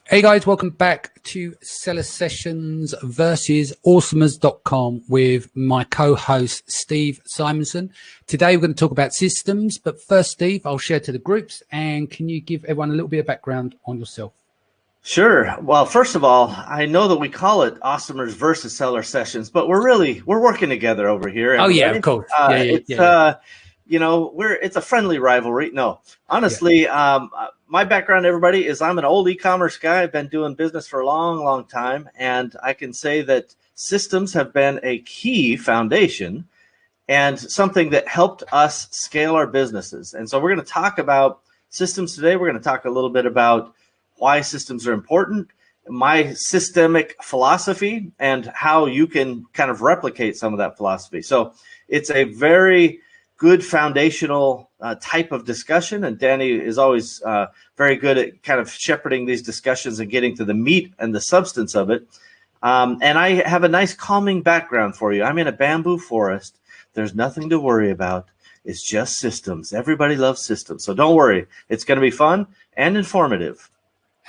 Hey guys, welcome back to Seller Sessions versus Awesomers.com with my co-host Steve Simonson. Today we're going to talk about systems, but first, Steve, I'll share to the groups, and can you give everyone a little bit of background on yourself? Sure. Well, first of all, I know that we call it Awesomers versus Seller Sessions, but we're working together over here. Oh yeah, of course. It's a friendly rivalry. No, honestly, my background, everybody, is I'm an old e-commerce guy. I've been doing business for a long, long time, and I can say that systems have been a key foundation and something that helped us scale our businesses. And so we're going to talk about systems today. We're going to talk a little bit about why systems are important, my systemic philosophy, and how you can kind of replicate some of that philosophy. So it's a very good foundational type of discussion, and Danny is always very good at kind of shepherding these discussions and getting to the meat and the substance of it. And I have a nice calming background for you. I'm in a bamboo forest. There's nothing to worry about. It's just systems. Everybody loves systems. So don't worry. It's going to be fun and informative.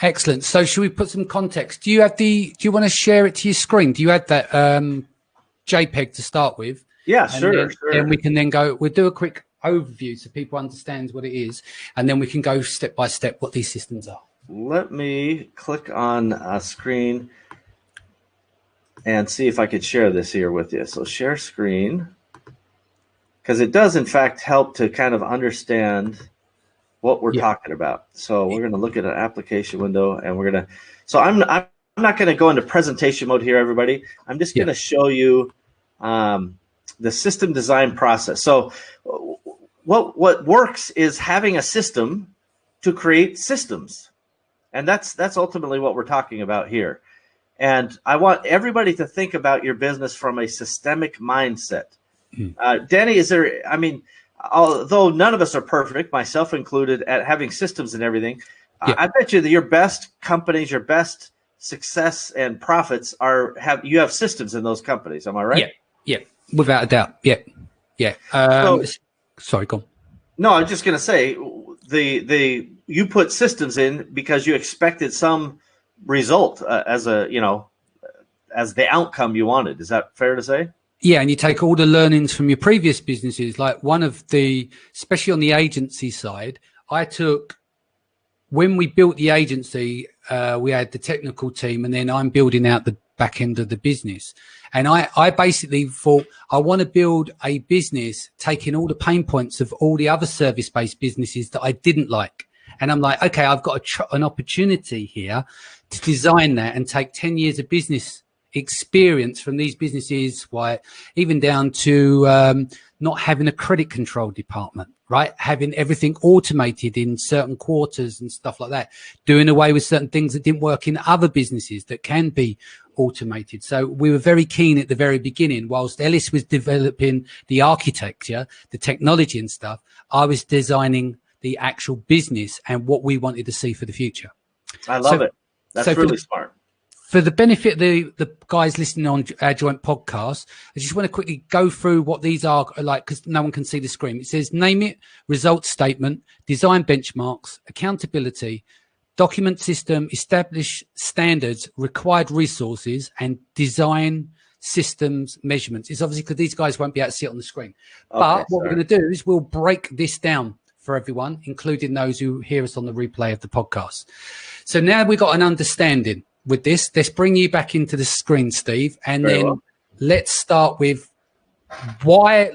Excellent. So should we put some context? Do you want to share it to your screen? Do you have that JPEG to start with? Yeah, sure. And we can then we'll do a quick overview so people understand what it is, and then we can go step by step what these systems are. Let me click on a screen and see if I could share this here with you. So share screen, because it does in fact help to kind of understand what we're talking about. So we're going to look at an application window, and we're going to. So I'm not going to go into presentation mode here, everybody. I'm just going to show you the system design process. So what works is having a system to create systems, and that's ultimately what we're talking about here. And I want everybody to think about your business from a systemic mindset. Danny, is there? I mean, although none of us are perfect, myself included, at having systems and everything, I bet you that your best companies, your best success and profits you have systems in those companies. Am I right? Yeah, without a doubt. Yeah. Sorry, go on. No, I'm just going to say you put systems in because you expected some result as the outcome you wanted. Is that fair to say? Yeah, and you take all the learnings from your previous businesses. Like especially on the agency side, when we built the agency, we had the technical team, and then I'm building out the back end of the business. And I basically thought I want to build a business taking all the pain points of all the other service-based businesses that I didn't like. And I'm like, okay, I've got an opportunity here to design that and take 10 years of business experience from these businesses, even down to not having a credit control department, right? Having everything automated in certain quarters and stuff like that, doing away with certain things that didn't work in other businesses that can be automated. So we were very keen at the very beginning. Whilst Ellis was developing the architecture, the technology and stuff, I was designing the actual business and what we wanted to see for the future. I love it. That's really smart. For the benefit of the guys listening on our joint podcast, I just want to quickly go through what these are like, because no one can see the screen. It says name it, result statement, design benchmarks, accountability, document system, establish standards, required resources, and design systems measurements. It's obviously because these guys won't be able to see it on the screen. But what we're going to do is we'll break this down for everyone, including those who hear us on the replay of the podcast. So now we've got an understanding with this. Let's bring you back into the screen, Steve, and let's start with why.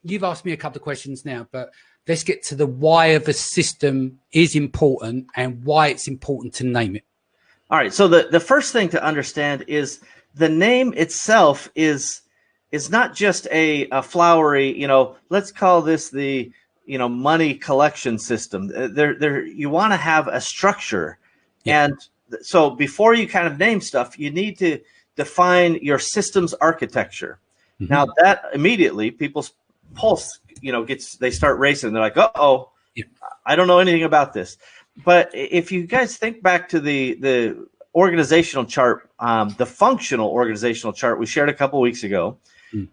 You've asked me a couple of questions now, but let's get to the why of a system is important and why it's important to name it. All right. So the first thing to understand is the name itself is not just a flowery, let's call this the, money collection system. You want to have a structure. Yeah. And so before you kind of name stuff, you need to define your system's architecture. Mm-hmm. Now that immediately people's pulse, they start racing. They're like, I don't know anything about this. But if you guys think back to the organizational chart, the functional organizational chart we shared a couple of weeks ago,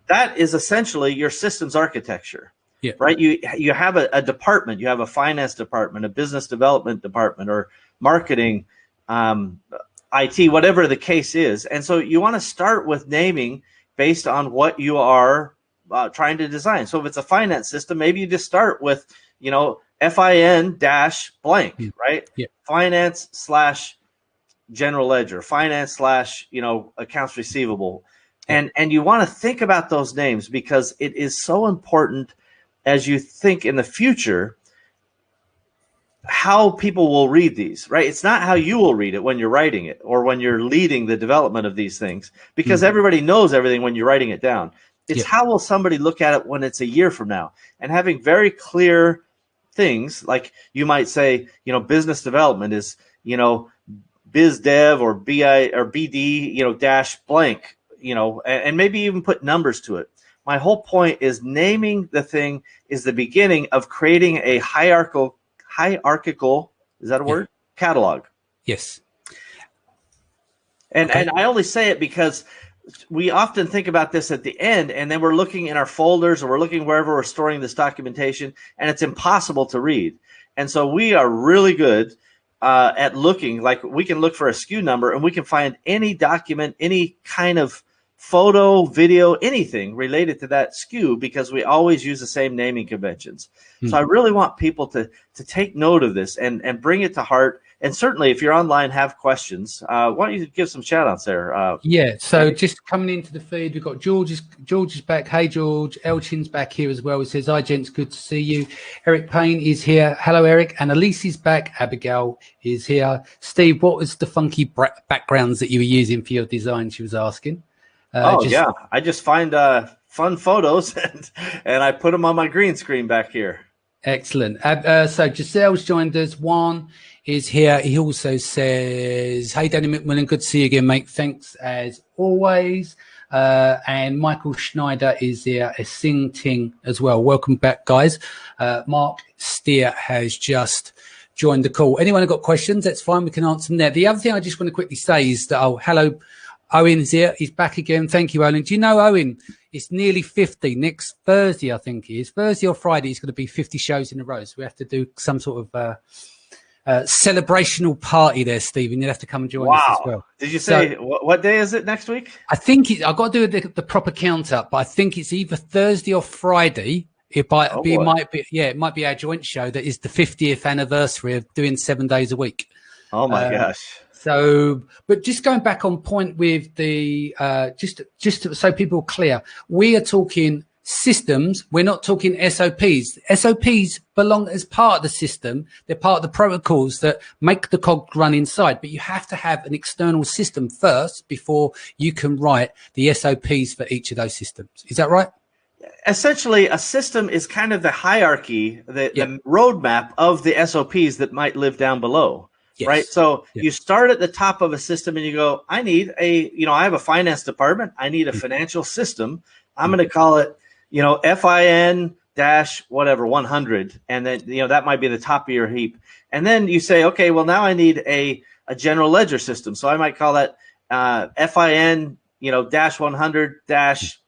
that is essentially your systems architecture. Yeah. Right. You have a department, you have a finance department, a business development department, or marketing, IT, whatever the case is. And so you want to start with naming based on what you are trying to design. So if it's a finance system, maybe you just start with, FIN dash blank, right? Yeah. Finance slash general ledger, finance slash, accounts receivable. And you want to think about those names because it is so important as you think in the future how people will read these, right? It's not how you will read it when you're writing it or when you're leading the development of these things, because everybody knows everything when you're writing it down. It's how will somebody look at it when it's a year from now, and having very clear things like you might say, business development is, biz dev or BI or BD, dash blank, and maybe even put numbers to it. My whole point is naming the thing is the beginning of creating a hierarchical, is that a word? Catalog. Yes. And I only say it because we often think about this at the end, and then we're looking in our folders or we're looking wherever we're storing this documentation, and it's impossible to read. And so we are really good at looking, like we can look for a SKU number and we can find any document, any kind of photo, video, anything related to that SKU because we always use the same naming conventions. So I really want people to take note of this and bring it to heart. And certainly if you're online, have questions. Why don't you give some shout outs there? So just coming into the feed, we've got George is back. Hey, George. Elchin's back here as well. He says, hi, gents, good to see you. Eric Payne is here. Hello, Eric. And Elise is back. Abigail is here. Steve, what was the funky backgrounds that you were using for your design, she was asking. I just find fun photos and I put them on my green screen back here. Excellent. So Giselle's joined us. Juan is here. He also says, hey, Danny McMillan, good to see you again, mate. Thanks as always. And Michael Schneider is here, a Sing Ting as well. Welcome back, guys. Mark Steer has just joined the call. Anyone who got questions, that's fine. We can answer them there. The other thing I just want to quickly say is that, hello, Owen's here. He's back again. Thank you, Owen. Do you know, Owen, it's nearly 50. Next Thursday, I think it is. Thursday or Friday, it's going to be 50 shows in a row. So we have to do some sort of celebrational party there, Stephen. You'll have to come and join us as well. Did you say, what day is it next week? I think I've got to do the proper count up, but I think it's either Thursday or Friday. It might be our joint show that is the 50th anniversary of doing 7 days a week. Oh, my gosh. So, but just going back on point with the, just so people are clear, we are talking systems. We're not talking SOPs. SOPs belong as part of the system. They're part of the protocols that make the cog run inside, but you have to have an external system first before you can write the SOPs for each of those systems. Is that right? Essentially, a system is kind of the hierarchy, the roadmap of the SOPs that might live down below. Yes. Right. So you start at the top of a system and you go, I need I have a finance department. I need a financial system. I'm going to call it, FIN dash whatever 100. And then, that might be the top of your heap. And then you say, okay, well, now I need a general ledger system. So I might call that FIN, dash 100 dash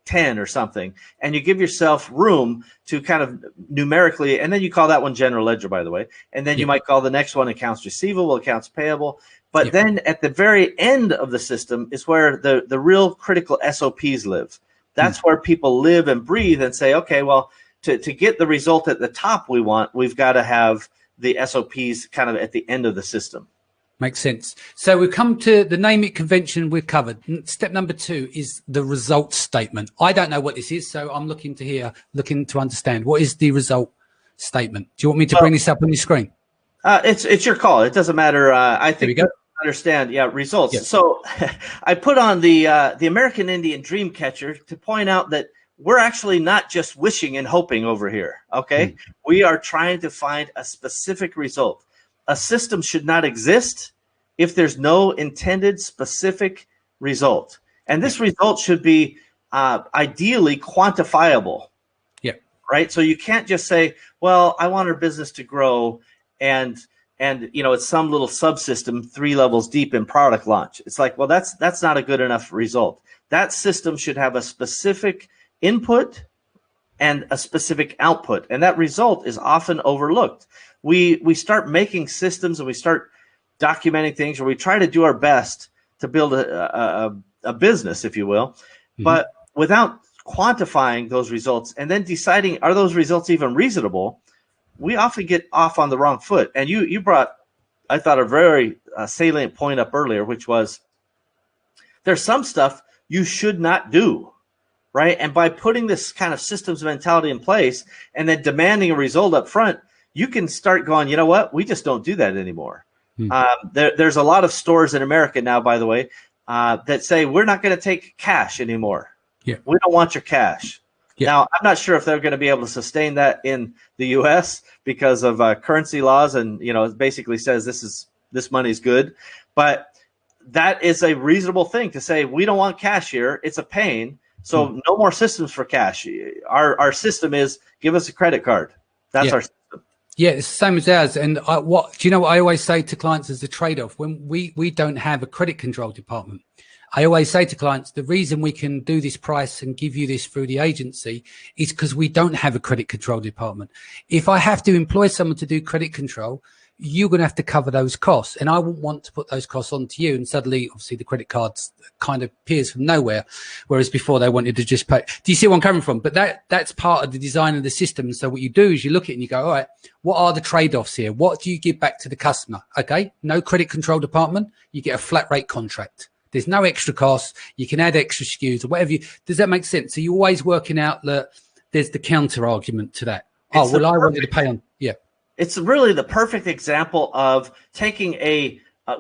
10 or something, and you give yourself room to kind of numerically, and then you call that one general ledger, by the way, and then you might call the next one accounts receivable, accounts payable. But then at the very end of the system is where the real critical SOPs live. That's where people live and breathe and say, okay, well, to get the result at the top we want, we've got to have the SOPs kind of at the end of the system. Makes sense. So we've come to the name it convention we've covered. Step number 2 is the result statement. I don't know what this is, so I'm looking to understand. What is the result statement? Do you want me to bring this up on your screen? It's your call. It doesn't matter. I think you understand. Yeah, results. Yep. So I put on the American Indian Dream Catcher to point out that we're actually not just wishing and hoping over here. Okay, we are trying to find a specific result. A system should not exist if there's no intended specific result. And this result should be ideally quantifiable. Yeah. Right. So you can't just say, well, I want our business to grow and it's some little subsystem 3 levels deep in product launch. It's like, well, that's not a good enough result. That system should have a specific input and a specific output. And that result is often overlooked. We start making systems and we start documenting things, or we try to do our best to build a business, if you will, but without quantifying those results and then deciding, are those results even reasonable, we often get off on the wrong foot. And you brought, I thought, a very salient point up earlier, which was there's some stuff you should not do, right? And by putting this kind of systems mentality in place and then demanding a result up front, you can start going, you know what? We just don't do that anymore. There's a lot of stores in America now, by the way, that say we're not going to take cash anymore. Yeah. We don't want your cash. Yeah. Now, I'm not sure if they're going to be able to sustain that in the U.S. because of currency laws, and it basically says this money is good. But that is a reasonable thing to say. We don't want cash here. It's a pain. So no more systems for cash. Our system is give us a credit card. That's our system. Yeah, it's the same as ours. And what I always say to clients as a trade-off when we don't have a credit control department. I always say to clients, the reason we can do this price and give you this through the agency is because we don't have a credit control department. If I have to employ someone to do credit control, you're going to have to cover those costs. And I wouldn't want to put those costs onto you. And suddenly, obviously, the credit cards kind of appears from nowhere, whereas before they wanted to just pay. Do you see where I'm coming from? But that's part of the design of the system. So what you do is you look at it and you go, all right, what are the trade-offs here? What do you give back to the customer? Okay, no credit control department, you get a flat rate contract. There's no extra costs. You can add extra SKUs or whatever. Does that make sense? So you're always working out that there's the counter argument to that. I wanted to pay on. Yeah. It's really the perfect example of taking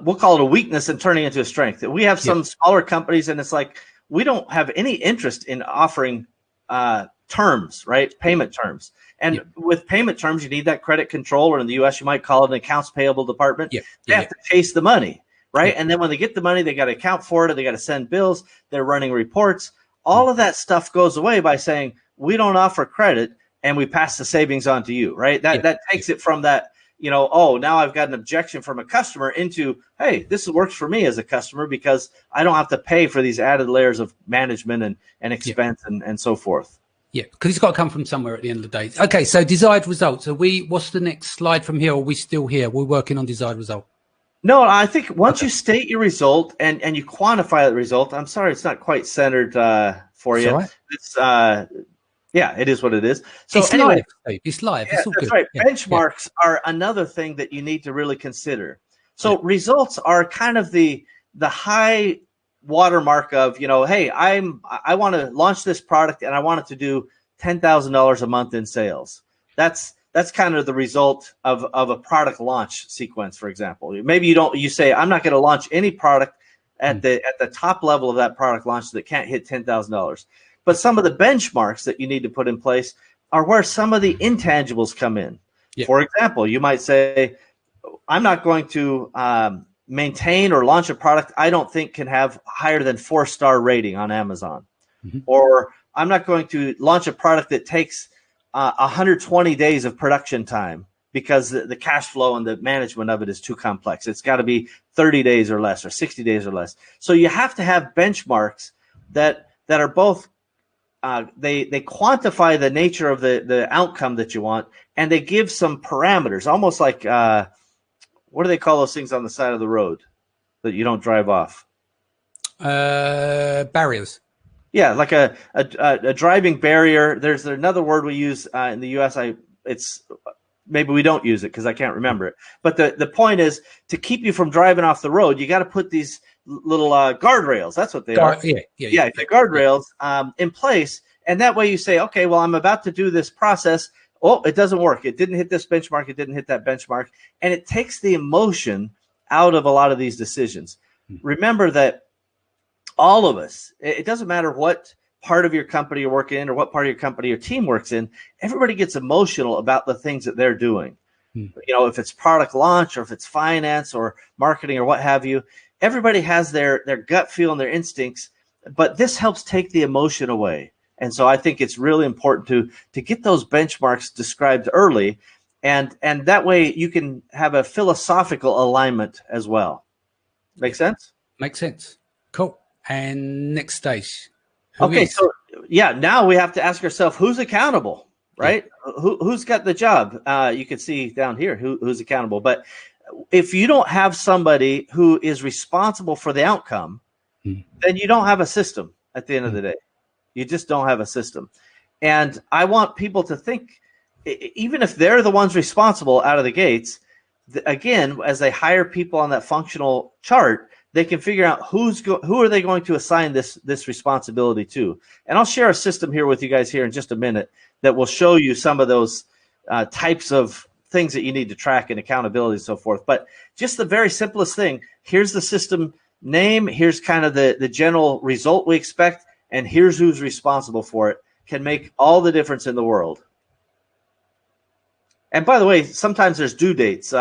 we'll call it a weakness and turning it into a strength. We have some smaller companies, and it's like we don't have any interest in offering terms, right? Payment terms. And with payment terms, you need that credit control, or in the U.S., you might call it an accounts payable department. They have to chase the money. Right. And then when they get the money, they got to account for it. They got to send bills. They're running reports. All of that stuff goes away by saying we don't offer credit and we pass the savings on to you. Right. That takes it from that, now I've got an objection from a customer into, hey, this works for me as a customer because I don't have to pay for these added layers of management and expense and so forth. Yeah, because it's got to come from somewhere at the end of the day. Okay. So desired results. What's the next slide from here? Are we still here? We're working on desired result. No, I think once you state your result and you quantify the result, I'm sorry, it's not quite centered for you. Right. It's it is what it is. So it's anyway, live. It's live. Yeah, it's all that's good. Right. Benchmarks are another thing that you need to really consider. So results are kind of the high watermark of, hey, I want to launch this product and I want it to do $10,000 a month in sales. That's kind of the result of a product launch sequence, for example. Maybe you say, I'm not going to launch any product at the top level of that product launch that can't hit $10,000. But some of the benchmarks that you need to put in place are where some of the intangibles come in. Yeah. For example, you might say, I'm not going to maintain or launch a product I don't think can have higher than 4-star rating on Amazon. Or I'm not going to launch a product that takes 120 days of production time because the cash flow and the management of it is too complex. It's got to be 30 days or less or 60 days or less. So you have to have benchmarks that are both they quantify the nature of the outcome that you want, and they give some parameters, almost like what do they call those things on the side of the road that you don't drive off? Barriers. Yeah, like a driving barrier. There's another word we use in the U.S. Maybe we don't use it because I can't remember it. But the point is to keep you from driving off the road, you got to put these little guardrails. That's what they are. Yeah, the guardrails in place, and that way you say, okay, well, I'm about to do this process. Oh, it doesn't work. It didn't hit this benchmark. It didn't hit that benchmark, and it takes the emotion out of a lot of these decisions. Remember that. All of us, it doesn't matter what part of your company you're working in or what part of your company your team works in, everybody gets emotional about the things that they're doing. If it's product launch or if it's finance or marketing or what have you, everybody has their gut feel and their instincts, but this helps take the emotion away. And so I think it's really important to get those benchmarks described early, and that way you can have a philosophical alignment as well. Make sense? Makes sense. Cool. And next stage. So now we have to ask ourselves, who's accountable, right? Who's got the job? You can see down here who's accountable. But if you don't have somebody who is responsible for the outcome, then you don't have a system at the end of the day. You just don't have a system. And I want people to think, even if they're the ones responsible out of the gates, again, as they hire people on that functional chart, they can figure out who are they going to assign this responsibility to. And I'll share a system here with you guys here in just a minute that will show you some of those types of things that you need to track and accountability and so forth. But just the very simplest thing, here's the system name, here's kind of the general result we expect, and here's who's responsible for it, can make all the difference in the world. And by the way, sometimes there's due dates.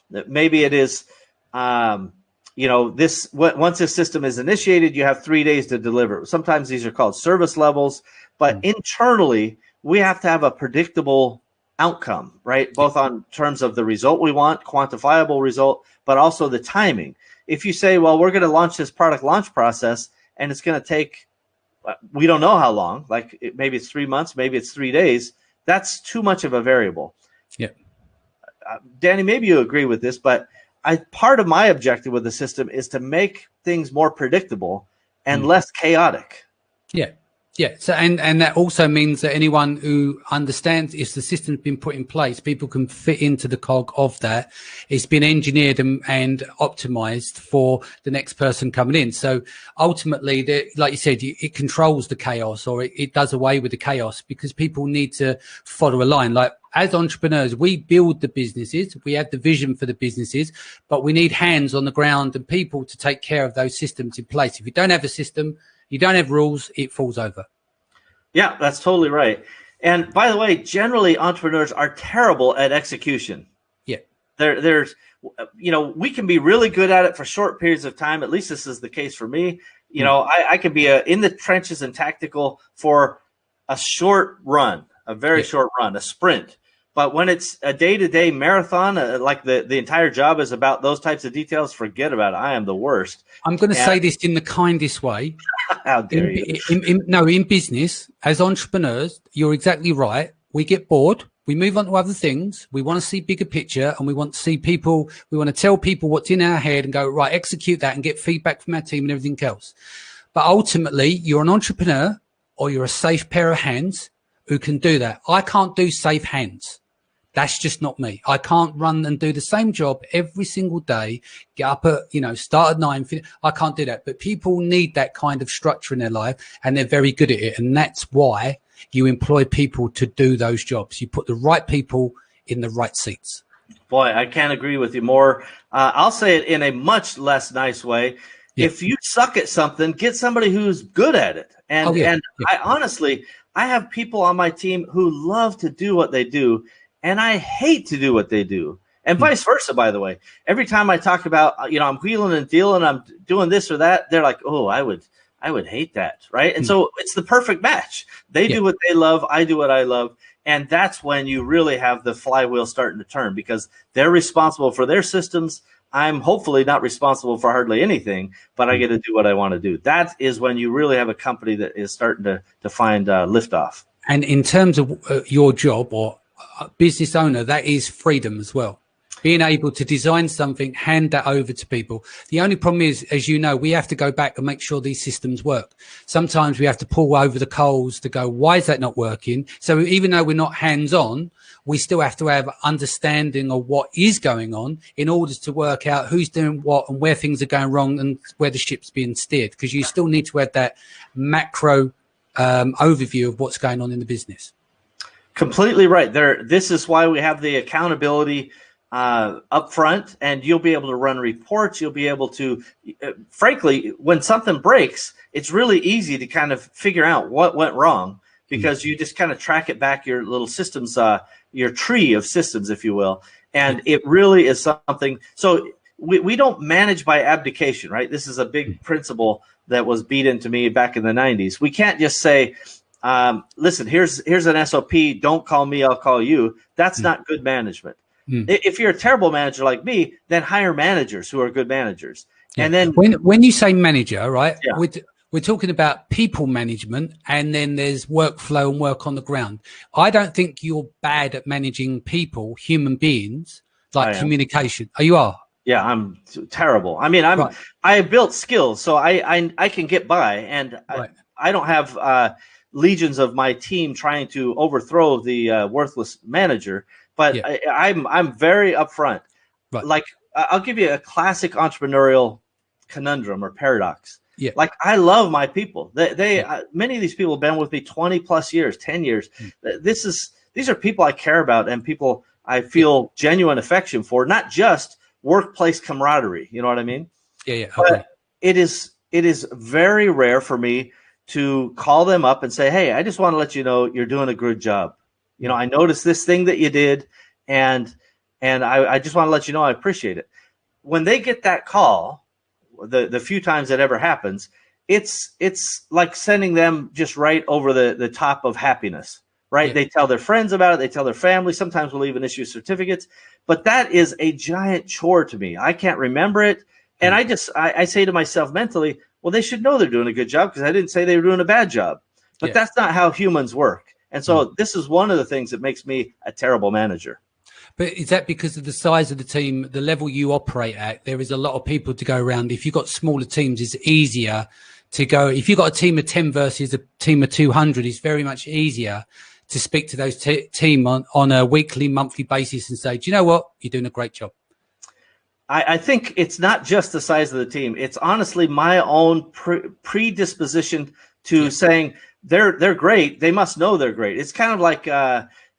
Maybe it is, once this system is initiated, you have 3 days to deliver. Sometimes these are called service levels, but internally, we have to have a predictable outcome, right? Both on terms of the result we want, quantifiable result, but also the timing. If you say, well, we're going to launch this product launch process and it's going to take, we don't know how long, like maybe it's 3 months, maybe it's 3 days, that's too much of a variable. Yeah. Danny, maybe you agree with this, but part of my objective with the system is to make things more predictable and less chaotic. Yeah. Yeah. So, and that also means that anyone who understands if the system's been put in place, people can fit into the cog of that. It's been engineered and optimized for the next person coming in. So ultimately, like you said, it controls the chaos, or it does away with the chaos, because people need to follow a line. Like, as entrepreneurs, we build the businesses, we have the vision for the businesses, but we need hands on the ground and people to take care of those systems in place. If you don't have a system, you don't have rules, it falls over. Yeah, that's totally right. And by the way, generally entrepreneurs are terrible at execution. Yeah. There's, we can be really good at it for short periods of time. At least this is the case for me. I can be in the trenches and tactical for a short run, a very short run, a sprint. But when it's a day-to-day marathon, like the entire job is about those types of details, forget about it. I am the worst. I'm going to say this in the kindest way. How dare you? In business, as entrepreneurs, you're exactly right. We get bored. We move on to other things. We want to see bigger picture, and we want to see people. We want to tell people what's in our head and go, right, execute that and get feedback from our team and everything else. But ultimately, you're an entrepreneur, or you're a safe pair of hands who can do that. I can't do safe hands. That's just not me. I can't run and do the same job every single day, get up at, start at 9. I can't do that. But people need that kind of structure in their life, and they're very good at it. And that's why you employ people to do those jobs. You put the right people in the right seats. Boy, I can't agree with you more. I'll say it in a much less nice way. Yeah. If you suck at something, get somebody who's good at it. And I honestly, I have people on my team who love to do what they do, and I hate to do what they do, and vice versa, by the way. Every time I talk about, I'm wheeling and dealing, I'm doing this or that, they're like, oh, I would hate that, right? And so it's the perfect match. They do what they love, I do what I love, and that's when you really have the flywheel starting to turn, because they're responsible for their systems. I'm hopefully not responsible for hardly anything, but I get to do what I want to do. That is when you really have a company that is starting to find liftoff. And in terms of your job or business owner, that is freedom as well. Being able to design something, hand that over to people. The only problem is, as you know, we have to go back and make sure these systems work. Sometimes we have to pull over the coals to go, why is that not working? So even though we're not hands-on, we still have to have understanding of what is going on in order to work out who's doing what and where things are going wrong and where the ship's being steered, because you still need to have that macro overview of what's going on in the business. Completely right. This is why we have the accountability up front, and you'll be able to run reports. You'll be able to, frankly, when something breaks, it's really easy to kind of figure out what went wrong, because you just kind of track it back, your little systems, your tree of systems, if you will. And it really is something. So we don't manage by abdication, right? This is a big principle that was beat into me back in the 90s. We can't just say, listen, here's an SOP. Don't call me, I'll call you. That's not good management. If you're a terrible manager like me, then hire managers who are good managers. Yeah. And then when you say manager, right, we're talking about people management, and then there's workflow and work on the ground. I don't think you're bad at managing people, human beings, like communication? Oh, you are? Yeah, I'm terrible. I mean, I built skills, so I can get by, and I don't have legions of my team trying to overthrow the worthless manager. But I'm very upfront. Right. Like I'll give you a classic entrepreneurial conundrum or paradox. Yeah. Like I love my people. They many of these people have been with me 20 plus years, 10 years. These are people I care about and people I feel genuine affection for, not just workplace camaraderie. You know what I mean? Yeah. But it is very rare for me to call them up and say, hey, I just want to let you know you're doing a good job. You know, I noticed this thing that you did, and I just want to let you know I appreciate it. When they get that call, the few times that ever happens, it's like sending them just right over the top of happiness, right? Yeah. They tell their friends about it. They tell their family. Sometimes we'll even issue certificates. But that is a giant chore to me. I can't remember it. And I say to myself mentally, well, they should know they're doing a good job because I didn't say they were doing a bad job. But that's not how humans work. And so this is one of the things that makes me a terrible manager. But is that because of the size of the team, the level you operate at? There is a lot of people to go around. If you've got smaller teams, it's easier to go. If you've got a team of 10 versus a team of 200, it's very much easier to speak to those team on a weekly, monthly basis and say, do you know what? You're doing a great job. I think it's not just the size of the team. It's honestly my own predisposition to saying they're great. They must know they're great. It's kind of like,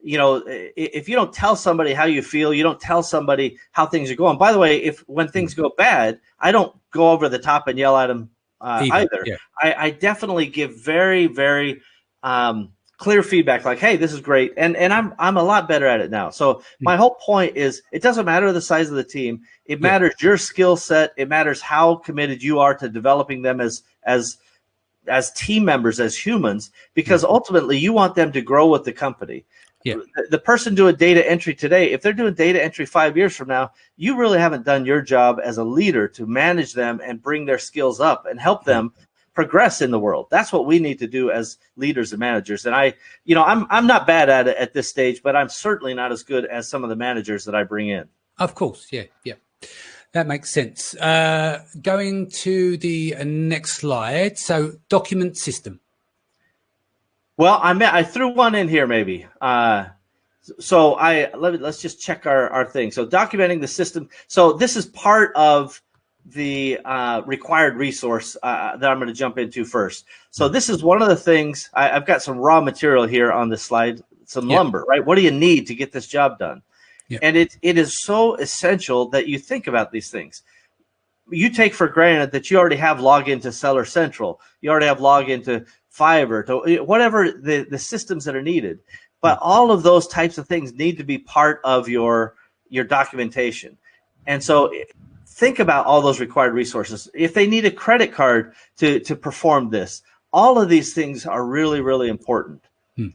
you know, if you don't tell somebody how you feel, you don't tell somebody how things are going. By the way, when things go bad, I don't go over the top and yell at them either. Yeah. I definitely give very, very clear feedback, like, hey, this is great. And I'm a lot better at it now. So my whole point is it doesn't matter the size of the team. It matters your skill set. It matters how committed you are to developing them as team members, as humans, because ultimately you want them to grow with the company. Yeah. The person doing data entry today, if they're doing data entry 5 years from now, you really haven't done your job as a leader to manage them and bring their skills up and help them progress in the world. That's what we need to do as leaders and managers. And I'm not bad at it at this stage, but I'm certainly not as good as some of the managers that I bring in. Of course. Yeah. That makes sense. Going to the next slide. So document system. Well, I threw one in here maybe. So let's just check our thing. So documenting the system. So this is part of the required resource that I'm going to jump into first. So this is one of the things. I've got some raw material here on this slide, some lumber, right? What do you need to get this job done? Yep. And it is so essential that you think about these things. You take for granted that you already have login to Seller Central. You already have login to Fiverr, to whatever the systems that are needed. But all of those types of things need to be part of your documentation. And so think about all those required resources. If they need a credit card to perform this, all of these things are really, really important.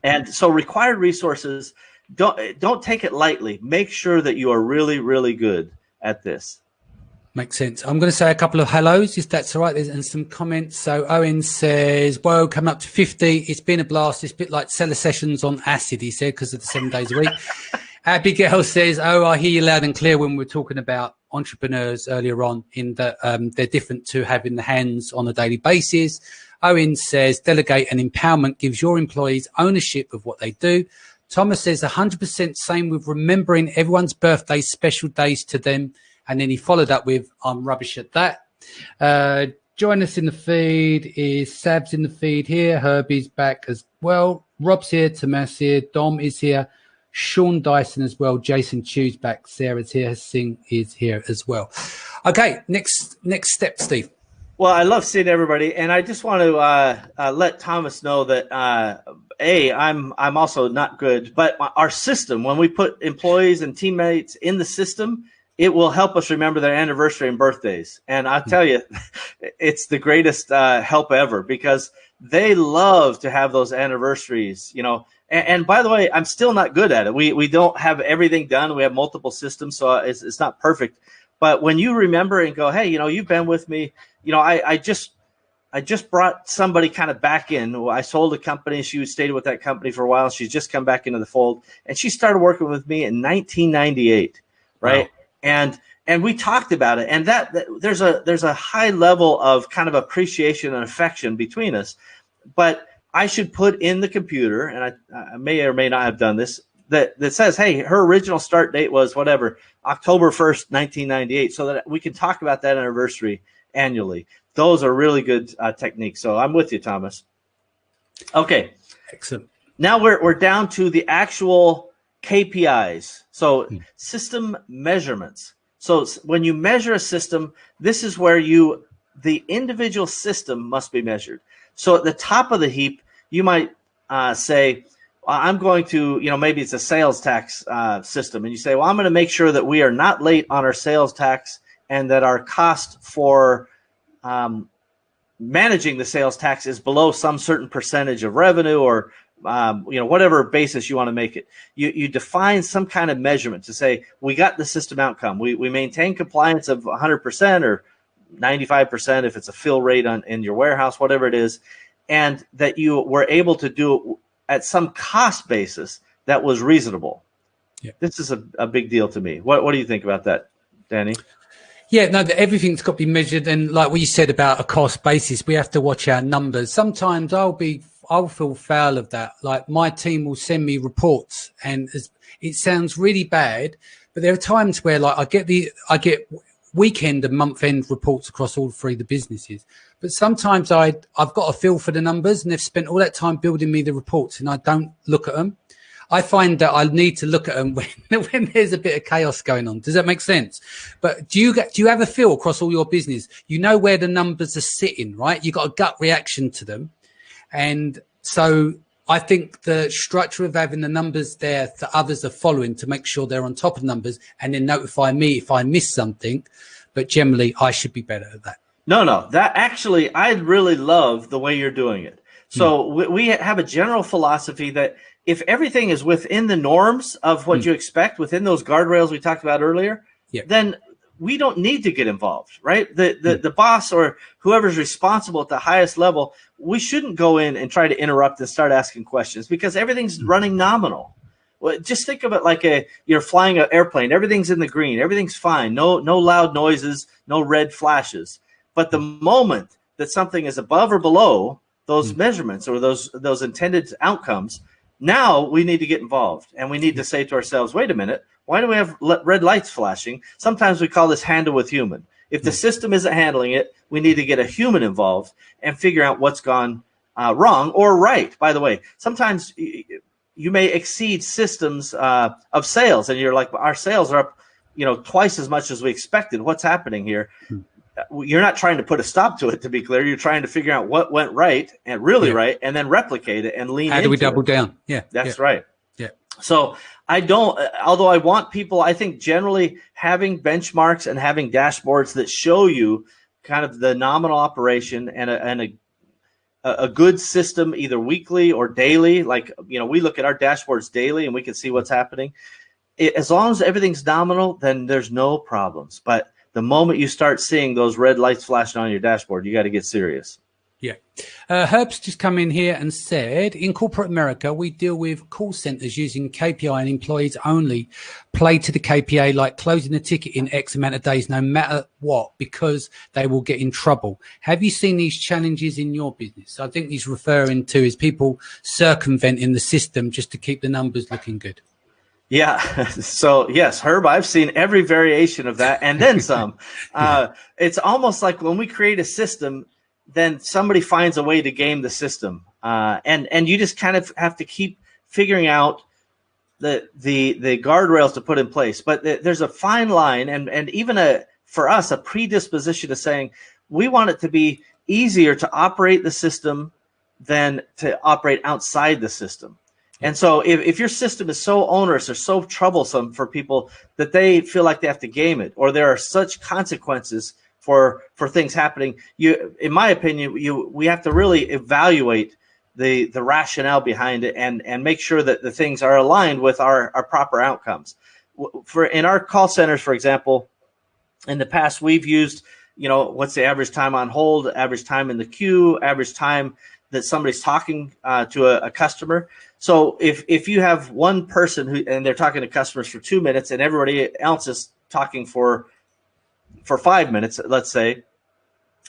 And so required resources, don't take it lightly. Make sure that you are really, really good at this. Makes sense. I'm going to say a couple of hellos, if that's all right, and some comments. So Owen says, whoa, coming up to 50. It's been a blast. It's a bit like seller sessions on acid, he said, because of the 7 days a week. Abigail says, oh, I hear you loud and clear when we're talking about entrepreneurs earlier on, in that they're different to having the hands on a daily basis. Owen says, delegate and empowerment gives your employees ownership of what they do. Thomas says 100% same with remembering everyone's birthday, special days to them. And then he followed up with, I'm rubbish at that. Join us in the feed is Sab's in the feed here. Herbie's back as well. Rob's here. Tomas here. Dom is here. Sean Dyson as well. Jason Chew's back. Sarah's here. Singh is here as well. Okay, next step, Steve. Well, I love seeing everybody, and I just want to let Thomas know that I'm also not good, but our system, when we put employees and teammates in the system, it will help us remember their anniversary and birthdays. And I'll tell you, it's the greatest help ever, because they love to have those anniversaries, you know. And by the way, I'm still not good at it. We don't have everything done. We have multiple systems, so it's not perfect. But when you remember and go, hey, you know, you've been with me, you know, I just brought somebody kind of back in. I sold a company. She stayed with that company for a while. She's just come back into the fold, and she started working with me in 1998. right? Wow. And we talked about it, and that there's a high level of kind of appreciation and affection between us. But I should put in the computer, and I may or may not have done this, that says, hey, her original start date was whatever, October 1st, 1998, so that we can talk about that anniversary annually. Those are really good techniques. So I'm with you, Thomas. Okay. Excellent. Now we're down to the actual KPIs. So system measurements. So when you measure a system, this is where the individual system must be measured. So at the top of the heap, you might say, I'm going to, maybe it's a sales tax system. And you say, well, I'm going to make sure that we are not late on our sales tax and that our cost for managing the sales tax is below some certain percentage of revenue, or whatever basis you want to make it. You define some kind of measurement to say, we got the system outcome. We maintain compliance of 100% or 95% if it's a fill rate in your warehouse, whatever it is, and that you were able to do it at some cost basis that was reasonable. Yeah. This is a big deal to me. What do you think about that, Danny? Yeah, no, everything's got to be measured. And like what you said about a cost basis, we have to watch our numbers. Sometimes I'll feel foul of that. Like my team will send me reports and it sounds really bad, but there are times where like I get weekend and month end reports across all three of the businesses. But sometimes I've got a feel for the numbers and they've spent all that time building me the reports and I don't look at them. I find that I need to look at them when there's a bit of chaos going on. Does that make sense? But do you have a feel across all your business? You know where the numbers are sitting, right? You got a gut reaction to them. And so I think the structure of having the numbers there that others are following to make sure they're on top of numbers and then notify me if I miss something. But generally, I should be better at that. No, that actually, I really love the way you're doing it. So we have a general philosophy that if everything is within the norms of what you expect, within those guardrails we talked about earlier, then we don't need to get involved, right? The boss or whoever's responsible at the highest level, we shouldn't go in and try to interrupt and start asking questions because everything's running nominal. Well, just think of it like you're flying an airplane. Everything's in the green. Everything's fine. No loud noises, no red flashes. But the moment that something is above or below those measurements or those intended outcomes, now we need to get involved. And we need to say to ourselves, wait a minute, why do we have red lights flashing? Sometimes we call this handle with human. If the system isn't handling it, we need to get a human involved and figure out what's gone wrong or right. By the way, sometimes you may exceed systems of sales, and you're like, our sales are up, twice as much as we expected. What's happening here? You're not trying to put a stop to it, to be clear. You're trying to figure out what went right and really right, and then replicate it and lean into it. How do we double down? Yeah. That's right. Yeah. So although I want people, I think generally having benchmarks and having dashboards that show you kind of the nominal operation and a good system, either weekly or daily. Like, we look at our dashboards daily and we can see what's happening. As long as everything's nominal, then there's no problems. But the moment you start seeing those red lights flashing on your dashboard, you got to get serious. Yeah. Herb's just come in here and said, in corporate America, we deal with call centers using KPI and employees only play to the KPI, like closing the ticket in X amount of days, no matter what, because they will get in trouble. Have you seen these challenges in your business? I think he's referring to is people circumventing the system just to keep the numbers looking good. Yeah. So yes, Herb, I've seen every variation of that and then some. It's almost like when we create a system, then somebody finds a way to game the system. And you just kind of have to keep figuring out the guardrails to put in place. But there's a fine line and even for us, a predisposition to saying we want it to be easier to operate the system than to operate outside the system. And so if your system is so onerous or so troublesome for people that they feel like they have to game it, or there are such consequences for things happening, in my opinion, we have to really evaluate the rationale behind it and make sure that the things are aligned with our proper outcomes. In our call centers, for example, in the past, we've used, what's the average time on hold, average time in the queue, average time that somebody's talking to a customer. So if you have one person and they're talking to customers for 2 minutes and everybody else is talking for 5 minutes, let's say,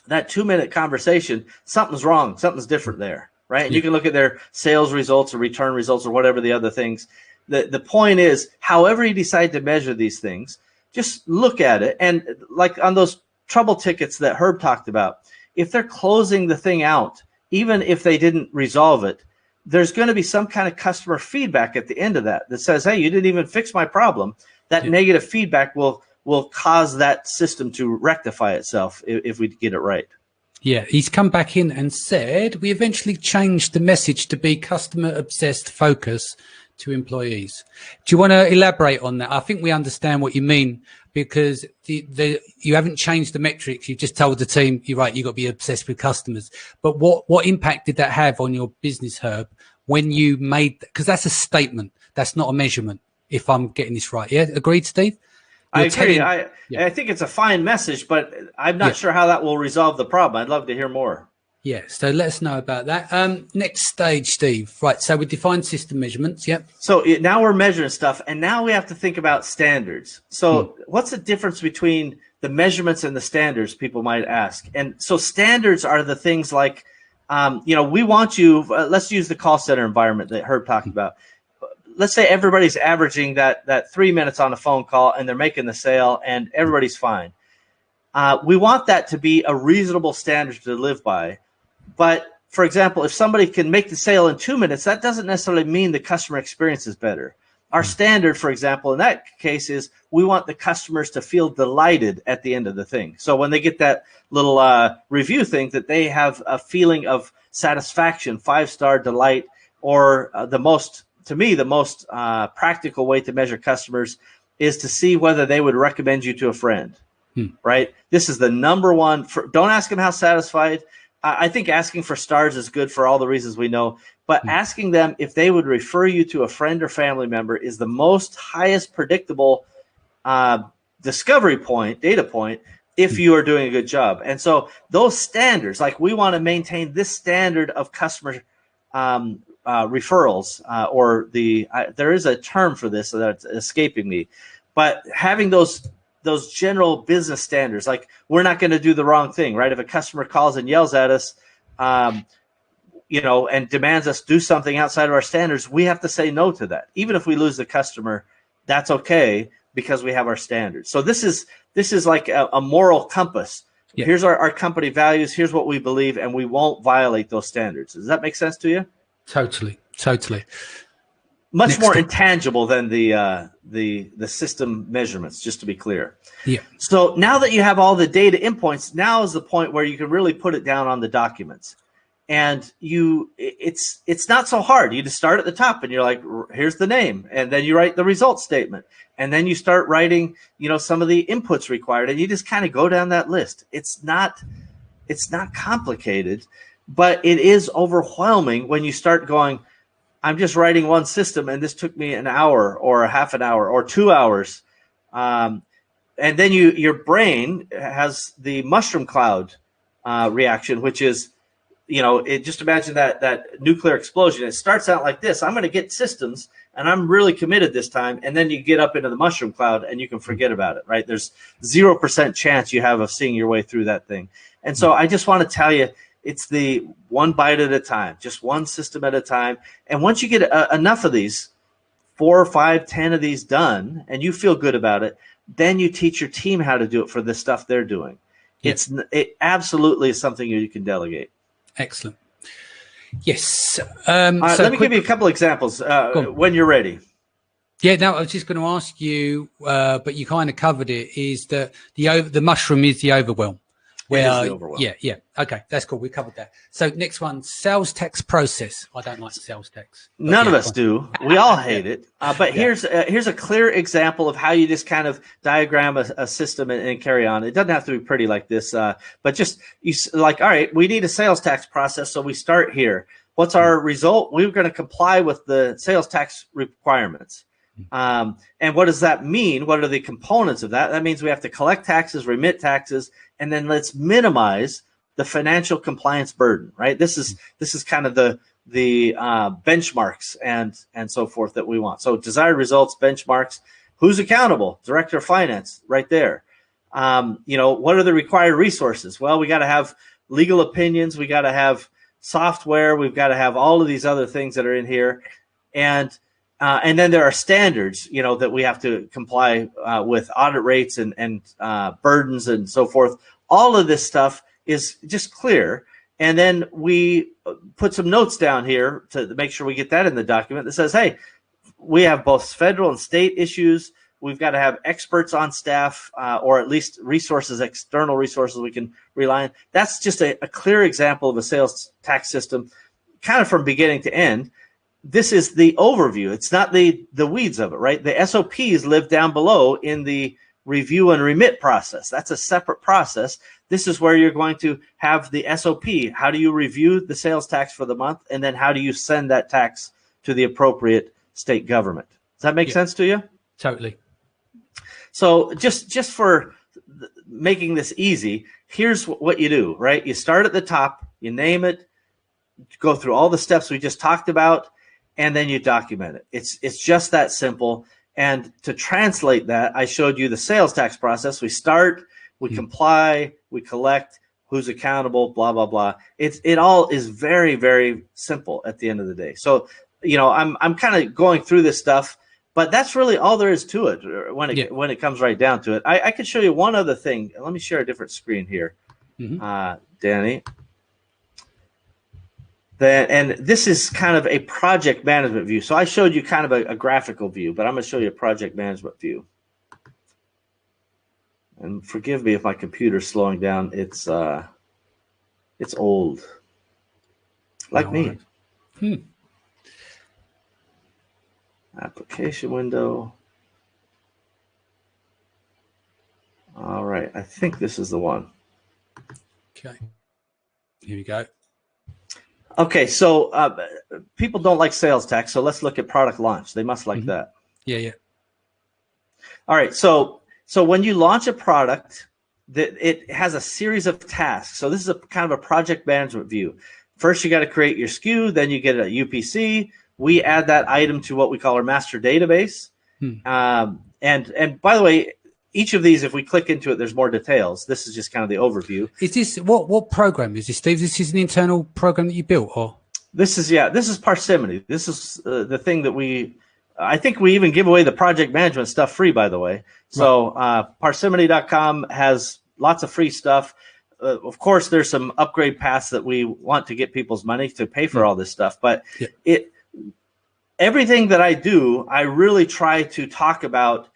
that 2-minute conversation, something's wrong, something's different there, right? And you can look at their sales results or return results or whatever the other things. The point is, however you decide to measure these things, just look at it. And like on those trouble tickets that Herb talked about, if they're closing the thing out, even if they didn't resolve it, there's going to be some kind of customer feedback at the end of that says, hey, you didn't even fix my problem. That negative feedback will cause that system to rectify itself if we get it right. Yeah, he's come back in and said, we eventually changed the message to be customer-obsessed focus to employees. Do you want to elaborate on that? I think we understand what you mean, because you haven't changed the metrics. You've just told the team, you're right, you've got to be obsessed with customers. But what impact did that have on your business, Herb, when you made, because that's a statement, that's not a measurement, if I'm getting this right. Yeah, agreed, Steve? I agree. I think it's a fine message, but I'm not sure how that will resolve the problem. I'd love to hear more. Yeah, so let us know about that. Next stage, Steve. Right, so we defined system measurements, yep. So now we're measuring stuff, and now we have to think about standards. So what's the difference between the measurements and the standards, people might ask? And so standards are the things like, we want you, let's use the call center environment that Herb talked about. Let's say everybody's averaging that 3 minutes on a phone call and they're making the sale and everybody's fine. We want that to be a reasonable standard to live by. But for example, if somebody can make the sale in 2 minutes, that doesn't necessarily mean the customer experience is better. Our standard, for example, in that case is we want the customers to feel delighted at the end of the thing. So when they get that little review thing, that they have a feeling of satisfaction, 5-star delight, or the most practical way to measure customers is to see whether they would recommend you to a friend, right? This is the number one. Don't ask them how satisfied. I think asking for stars is good for all the reasons we know, but asking them if they would refer you to a friend or family member is the most highest predictable discovery point, data point, if you are doing a good job. And so those standards, like we want to maintain this standard of customer referrals, or there is a term for this that's escaping me, but having those general business standards, like we're not going to do the wrong thing, right? If a customer calls and yells at us, and demands us do something outside of our standards, we have to say no to that. Even if we lose the customer, that's okay because we have our standards. So this is like a moral compass. Yeah. Here's our company values. Here's what we believe, and we won't violate those standards. Does that make sense to you? Totally. Much Next more step. Intangible than the system measurements, just to be clear. Yeah. So now that you have all the data endpoints, now is the point where you can really put it down on the documents. And it's not so hard. You just start at the top and you're like, here's the name. And then you write the result statement. And then you start writing, some of the inputs required. And you just kind of go down that list. It's not complicated, but it is overwhelming when you start going, I'm just writing one system and this took me an hour or a half an hour or 2 hours. And then your brain has the mushroom cloud reaction, which is, just imagine that nuclear explosion. It starts out like this. I'm going to get systems and I'm really committed this time. And then you get up into the mushroom cloud and you can forget about it, right? There's 0% chance you have of seeing your way through that thing. And so I just want to tell you, it's the one bite at a time, just one system at a time. And once you get enough of these, 4 or 5, 10 of these done, and you feel good about it, then you teach your team how to do it for the stuff they're doing. Yeah. It absolutely is something you can delegate. Excellent. Yes. Let me give you a couple examples when you're ready. Yeah, no, I was just going to ask you, but you kind of covered it, is that the mushroom is the overwhelm. Yeah. Okay, that's cool. We covered that. So next one, sales tax process. I don't like sales tax. None of us do. We all hate it. But here's a clear example of how you just kind of diagram a system and carry on. It doesn't have to be pretty like this, but just all right, we need a sales tax process, so we start here. What's our result? We're going to comply with the sales tax requirements. And what does that mean? What are the components of that? That means we have to collect taxes, remit taxes, and then let's minimize the financial compliance burden, right? This is kind of the benchmarks and so forth that we want. So desired results, benchmarks, who's accountable? Director of Finance, right there. What are the required resources? Well, we got to have legal opinions. We got to have software. We've got to have all of these other things that are in here. And then there are standards, that we have to comply with, audit rates and burdens and so forth. All of this stuff is just clear. And then we put some notes down here to make sure we get that in the document that says, hey, we have both federal and state issues. We've got to have experts on staff or at least resources, external resources we can rely on. That's just a clear example of a sales tax system kind of from beginning to end. This is the overview. It's not the weeds of it, right? The SOPs live down below in the review and remit process. That's a separate process. This is where you're going to have the SOP. How do you review the sales tax for the month? And then how do you send that tax to the appropriate state government? Does that make sense to you? Totally. So just for making this easy, here's what you do, right? You start at the top, you name it, go through all the steps we just talked about, and then you document it. It's just that simple. And to translate that, I showed you the sales tax process. We start, we comply, we collect, who's accountable, blah, blah, blah. It all is very, very simple at the end of the day. So, I'm kind of going through this stuff, but that's really all there is to it when it comes right down to it. I could show you one other thing. Let me share a different screen here, Danny. And this is kind of a project management view. So I showed you kind of a graphical view, but I'm going to show you a project management view. And forgive me if my computer's slowing down. It's old, like me. Application window. All right, I think this is the one. Okay, here we go. Okay, so people don't like sales tax, so let's look at product launch. They must like that. Yeah. All right, so when you launch a product, it has a series of tasks. So this is a kind of a project management view. First, you got to create your SKU, then you get a UPC. We add that item to what we call our master database. And by the way, each of these, if we click into it, there's more details. This is just kind of the overview. Is this what program is this, Steve? This is an internal program that you built, or this is Parsimony. This is the thing that I think we even give away the project management stuff free, by the way. So parsimony.com has lots of free stuff. Of course, there's some upgrade paths that we want to get people's money to pay for all this stuff, but everything that I do, I really try to talk about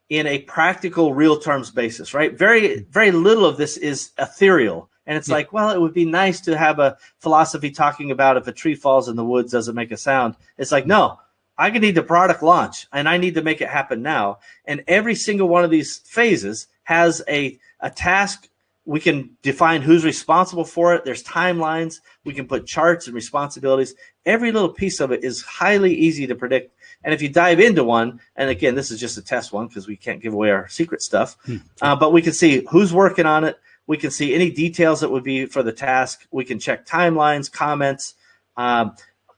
in a practical, real terms basis, right? Very, very little of this is ethereal. And it's like, well, it would be nice to have a philosophy talking about if a tree falls in the woods, does it make a sound? It's like, no, I need the product launch and I need to make it happen now. And every single one of these phases has a task. We can define who's responsible for it. There's timelines. We can put charts and responsibilities. Every little piece of it is highly easy to predict. And if you dive into one, and again, this is just a test one because we can't give away our secret stuff, but we can see who's working on it. We can see any details that would be for the task. We can check timelines, comments.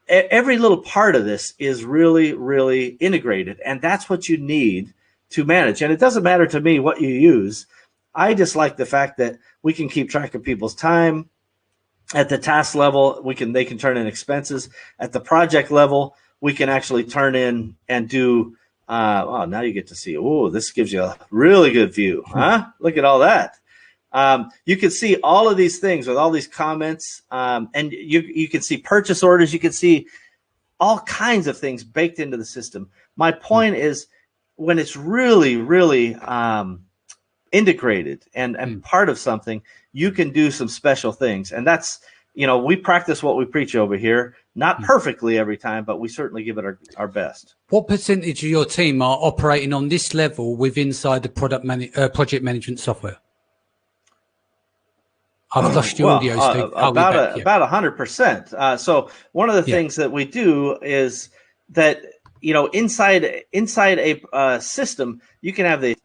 Every little part of this is really, really integrated. And that's what you need to manage. And it doesn't matter to me what you use. I just like the fact that we can keep track of people's time. At the task level, they can turn in expenses. At the project level, we can actually turn in and do, now you get to see, this gives you a really good view, huh? Look at all that. You can see all of these things with all these comments, and you can see purchase orders. You can see all kinds of things baked into the system. My point is when it's really, really integrated and part of something, you can do some special things. And that's, we practice what we preach over here. Not perfectly every time, but we certainly give it our best. What percentage of your team are operating on this level inside the project management software? I've lost your audio, Steve. About 100%. So one of the things that we do is that, inside a system, you can have the,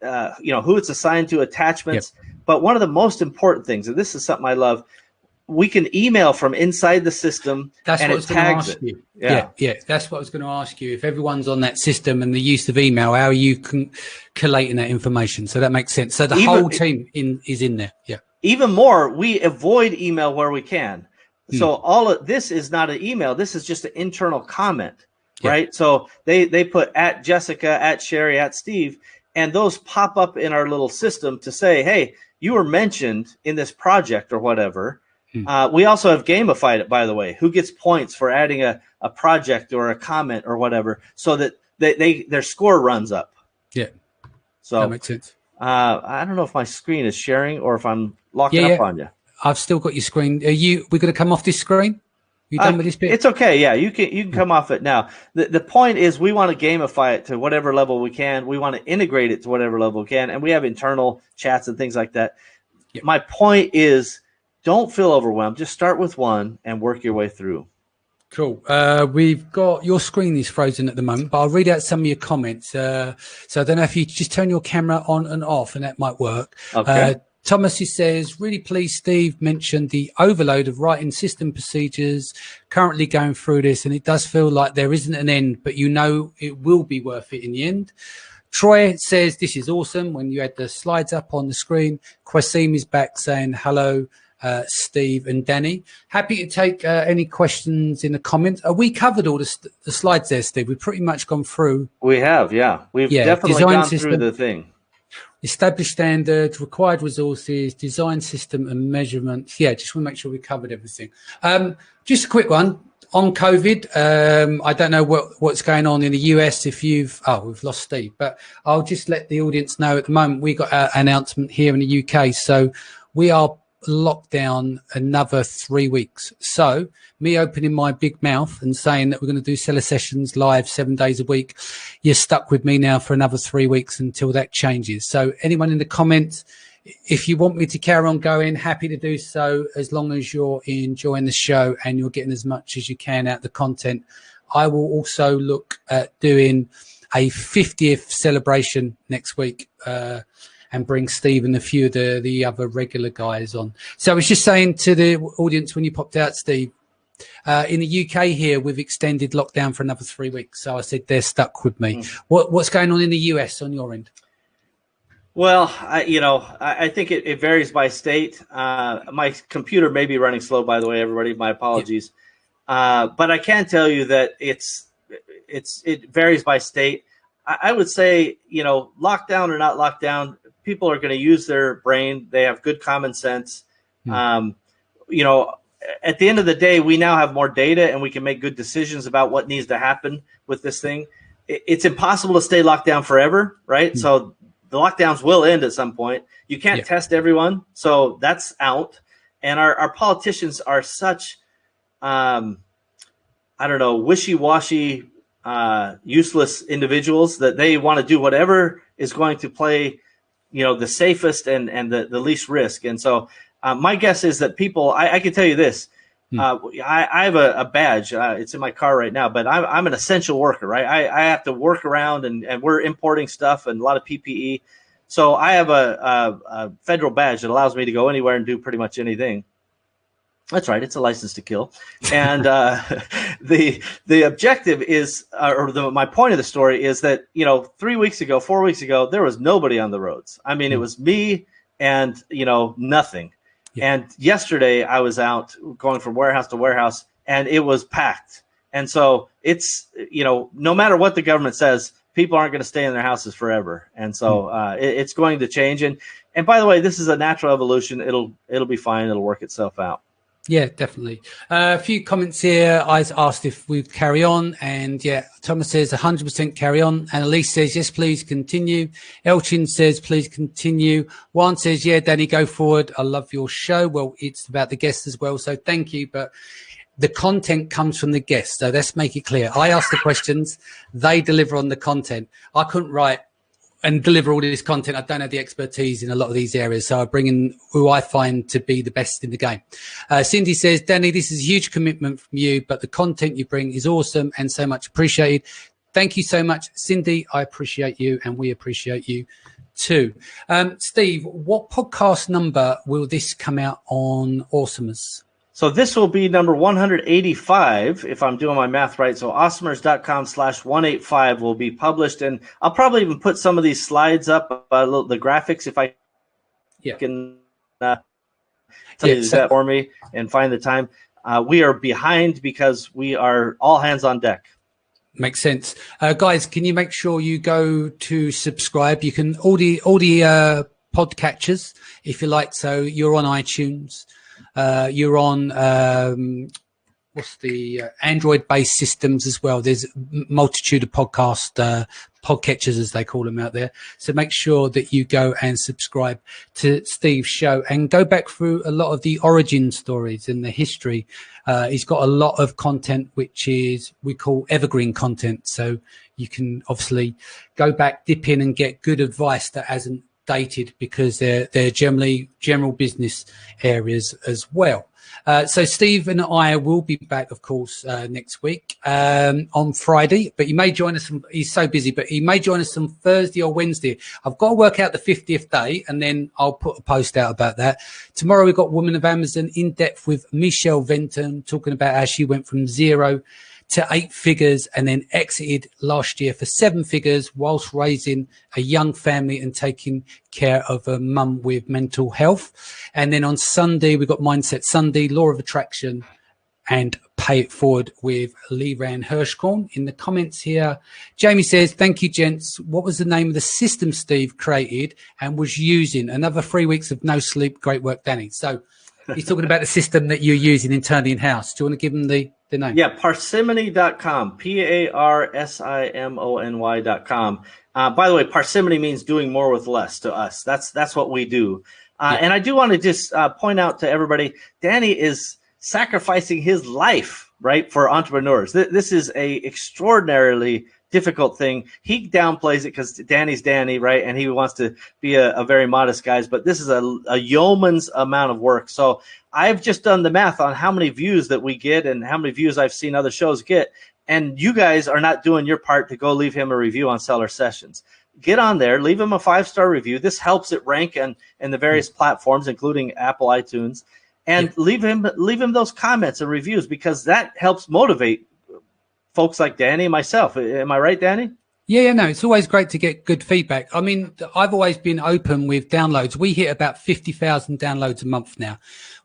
who it's assigned to, attachments. But one of the most important things, and this is something I love, we can email from inside the system. That's and what I it was going to tags ask it. you. Yeah. Yeah. That's what I was going to ask you. If everyone's on that system and the use of email, how are you collating that information? So that makes sense. So the whole team is in there. Yeah. Even more, we avoid email where we can. So all of this is not an email. This is just an internal comment, right? So they put at Jessica, at Sherry, at Steve, and those pop up in our little system to say, hey, you were mentioned in this project or whatever. We also have gamified it, by the way. Who gets points for adding a project or a comment or whatever, so that their score runs up. Yeah, so that makes sense. I don't know if my screen is sharing or if I'm locking up on you. I've still got your screen. We're going to come off this screen? You done with this bit? It's okay. Yeah, you can come off it now. The point is we want to gamify it to whatever level we can. We want to integrate it to whatever level we can, and we have internal chats and things like that. My point is, don't feel overwhelmed. Just start with one and work your way through. Cool. We've got your screen is frozen at the moment, but I'll read out some of your comments. So I don't know if you just turn your camera on and off, and that might work. Okay. Thomas says, really pleased Steve mentioned the overload of writing system procedures, currently going through this, and it does feel like there isn't an end, but you know it will be worth it in the end. Troy says, this is awesome when you had the slides up on the screen. Quasim is back saying, hello, Steve and Danny. Happy to take any questions in the comments. We covered all the slides there, Steve. We've pretty much gone through. We have, yeah. We've definitely gone through the thing. Established standards, required resources, design system and measurements. Yeah, just want to make sure we covered everything. Just a quick one on COVID. I don't know what's going on in the US we've lost Steve, but I'll just let the audience know at the moment we got an announcement here in the UK. So we are locked down another 3 weeks. So me opening my big mouth and saying that we're going to do seller sessions live 7 days a week, you're stuck with me now for another 3 weeks until that changes. So anyone in the comments, if you want me to carry on going, happy to do so, as long as you're enjoying the show and you're getting as much as you can out of the content. I will also look at doing a 50th celebration next week, and bring Steve and a few of the other regular guys on. So I was just saying to the audience when you popped out, Steve, in the UK here, we've extended lockdown for another 3 weeks. So I said they're stuck with me. What's going on in the US on your end? Well, I think it varies by state. My computer may be running slow, by the way, everybody. My apologies. But I can tell you that it varies by state. I would say, lockdown or not lockdown, people are going to use their brain. They have good common sense. At the end of the day, we now have more data and we can make good decisions about what needs to happen with this thing. It's impossible to stay locked down forever, right? So the lockdowns will end at some point. You can't test everyone, so that's out. And our politicians are such, wishy-washy, useless individuals that they want to do whatever is going to play the safest and the least risk. And so my guess is that people, I can tell you this, I have a badge. It's in my car right now, but I'm an essential worker, right? I have to work around and we're importing stuff and a lot of PPE. So I have a federal badge that allows me to go anywhere and do pretty much anything. That's right. It's a license to kill. And the objective is, my point of the story is that, 4 weeks ago, there was nobody on the roads. I mean, it was me and, nothing. Yeah. And yesterday I was out going from warehouse to warehouse and it was packed. And so it's, no matter what the government says, people aren't going to stay in their houses forever. And so it's going to change. And by the way, this is a natural evolution. It'll be fine. It'll work itself out. Yeah, definitely. A few comments here. I asked if we'd carry on, and Thomas says 100% carry on. And Elise says, yes, please continue. Elchin says, please continue. Juan says, yeah, Danny, go forward. I love your show. Well, it's about the guests as well, so thank you. But the content comes from the guests, so let's make it clear. I ask the questions, they deliver on the content. I couldn't write and deliver all this content. I don't have the expertise in a lot of these areas. So I bring in who I find to be the best in the game. Cindy says, Danny, this is a huge commitment from you, but the content you bring is awesome and so much appreciated. Thank you so much, Cindy. I appreciate you and we appreciate you too. Steve, what podcast number will this come out on Awesomers? So this will be number 185, if I'm doing my math right. So awesomers.com/185 will be published. And I'll probably even put some of these slides up, the graphics, if I can use that for me and find the time. We are behind because we are all hands on deck. Makes sense. Guys, can you make sure you go to subscribe? You can all the podcatchers, if you like. So you're on iTunes. You're on what's the Android-based systems as well. There's multitude of podcatchers, as they call them out there. So make sure that you go and subscribe to Steve's show and go back through a lot of the origin stories and the history. He's got a lot of content, which is we call evergreen content. So you can obviously go back, dip in and get good advice that hasn't dated, because they're generally general business areas as well. So Steve and I will be back, of course, next week on Friday. But he may join us. He's so busy, but he may join us on Thursday or Wednesday. I've got to work out the 50th day, and then I'll put a post out about that. Tomorrow we've got Woman of Amazon in depth with Michelle Venton, talking about how she went from 0 to 8 figures and then exited last year for 7 figures whilst raising a young family and taking care of a mum with mental health. And then on Sunday, we've got Mindset Sunday, Law of Attraction, and Pay It Forward with Lee Rand Hirschkorn. In the comments here, Jamie says, thank you, gents. What was the name of the system Steve created and was using? Another 3 weeks of no sleep. Great work, Danny. So he's talking about the system that you're using internally in-house. Do you want to give him the name? Yeah, parsimony.com, parsimony.com. By the way, parsimony means doing more with less to us. That's what we do. And I do want to just point out to everybody, Danny is sacrificing his life, right, for entrepreneurs. This is a extraordinarily difficult thing. He downplays it because Danny's Danny, right, and he wants to be a very modest guy. But this is a yeoman's amount of work. So I've just done the math on how many views that we get and how many views I've seen other shows get. And you guys are not doing your part to go leave him a review on Seller Sessions. Get on there, leave him a 5-star review. This helps it rank in the various platforms, including Apple iTunes. And leave him those comments and reviews, because that helps motivate folks like Danny and myself. Am I right, Danny? Yeah, no, it's always great to get good feedback. I mean, I've always been open with downloads. We hit about 50,000 downloads a month now.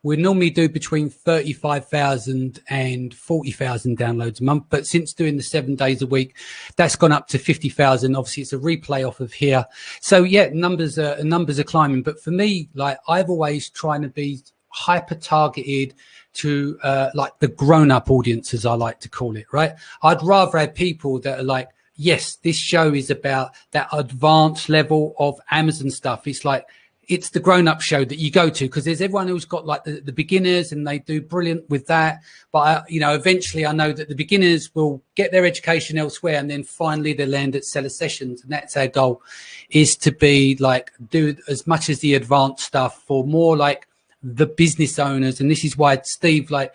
We normally do between 35,000 and 40,000 downloads a month. But since doing the 7 days a week, that's gone up to 50,000. Obviously, it's a replay off of here. So, yeah, numbers are climbing. But for me, like, I've always trying to be hyper targeted to like the grown-up audience, as I like to call it, right? I'd rather have people that are like, yes, this show is about that advanced level of Amazon stuff. It's like, it's the grown-up show that you go to, because there's everyone who's got like the beginners, and they do brilliant with that. But, eventually I know that the beginners will get their education elsewhere, and then finally they land at Seller Sessions. And that's our goal, is to be like, do as much as the advanced stuff for more like the business owners. And this is why, Steve, like,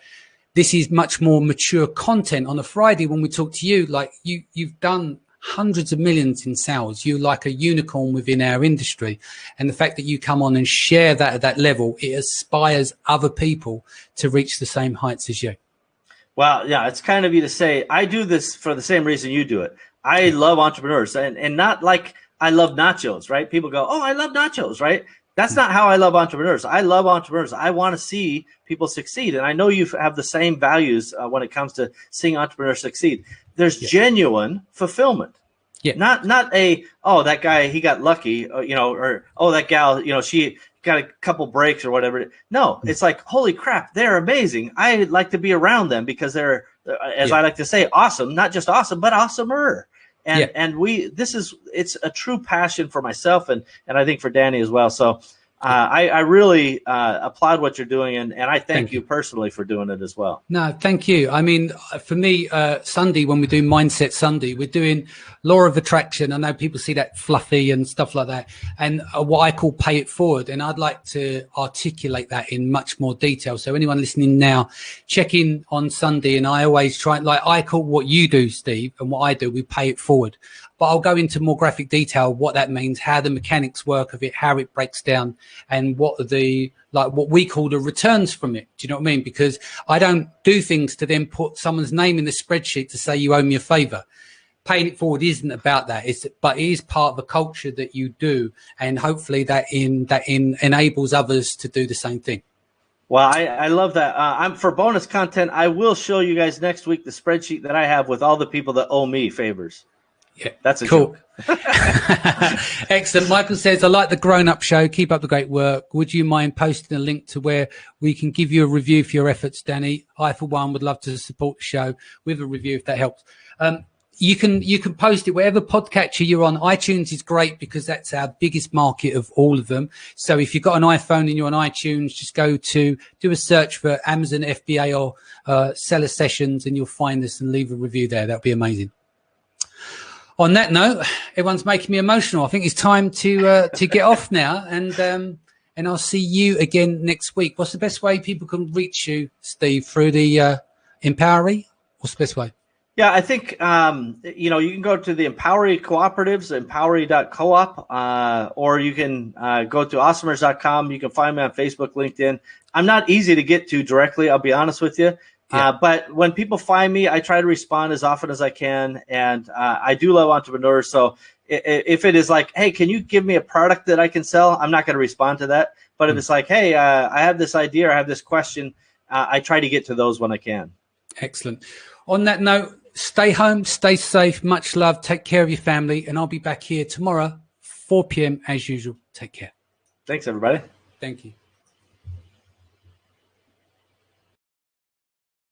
this is much more mature content. On a Friday when we talk to you, like you've done hundreds of millions in sales. You're like a unicorn within our industry. And the fact that you come on and share that at that level, it inspires other people to reach the same heights as you. Well, yeah, it's kind of you to say, I do this for the same reason you do it. I love entrepreneurs, and not like I love nachos, right? People go, oh, I love nachos, right? That's not how I love entrepreneurs. I love entrepreneurs. I want to see people succeed. And I know you have the same values when it comes to seeing entrepreneurs succeed. There's genuine fulfillment. Yeah. Not oh, that guy, he got lucky, or, oh, that gal, she got a couple breaks or whatever. No, it's like, holy crap, they're amazing. I like to be around them because they're, as I like to say, awesome, not just awesome, but awesomer. And it's a true passion for myself and I think for Danny as well. So I really applaud what you're doing, and I thank you personally for doing it as well. No, thank you. I mean, for me, Sunday, when we do Mindset Sunday, we're doing Law of Attraction. I know people see that fluffy and stuff like that, and what I call Pay It Forward. And I'd like to articulate that in much more detail. So anyone listening now, check in on Sunday. And I always try, like I call what you do, Steve, and what I do, we pay it forward. but I'll go into more graphic detail what that means, how the mechanics work of it, how it breaks down, and what what we call the returns from it. Do you know what I mean? Because I don't do things to then put someone's name in the spreadsheet to say you owe me a favor. Paying it forward isn't about that. But it is part of the culture that you do, and hopefully that enables others to do the same thing. Well, I love that. I'm for bonus content. I will show you guys next week the spreadsheet that I have with all the people that owe me favors. Yeah, that's a cool. joke. Excellent. Michael says, I like the Grown Up Show. Keep up the great work. Would you mind posting a link to where we can give you a review for your efforts, Danny? I, for one, would love to support the show with a review if that helps. You can post it wherever podcatcher you're on. iTunes is great because that's our biggest market of all of them. So if you've got an iPhone and you're on iTunes, just do a search for Amazon FBA or Seller Sessions, and you'll find us and leave a review there. That'll be amazing. On that note, everyone's making me emotional. I think it's time to get off now, and I'll see you again next week. What's the best way people can reach you, Steve? Through the Empowery? What's the best way? Yeah, I think, you can go to the Empowery Cooperatives, empowery.coop, or you can go to awesomers.com. You can find me on Facebook, LinkedIn. I'm not easy to get to directly, I'll be honest with you. Yeah. But when people find me, I try to respond as often as I can. And I do love entrepreneurs. So if it is like, hey, can you give me a product that I can sell? I'm not going to respond to that. But if it's like, hey, I have this idea, or I have this question, I try to get to those when I can. Excellent. On that note, stay home, stay safe, much love, take care of your family, and I'll be back here tomorrow, 4 p.m. as usual. Take care. Thanks, everybody. Thank you.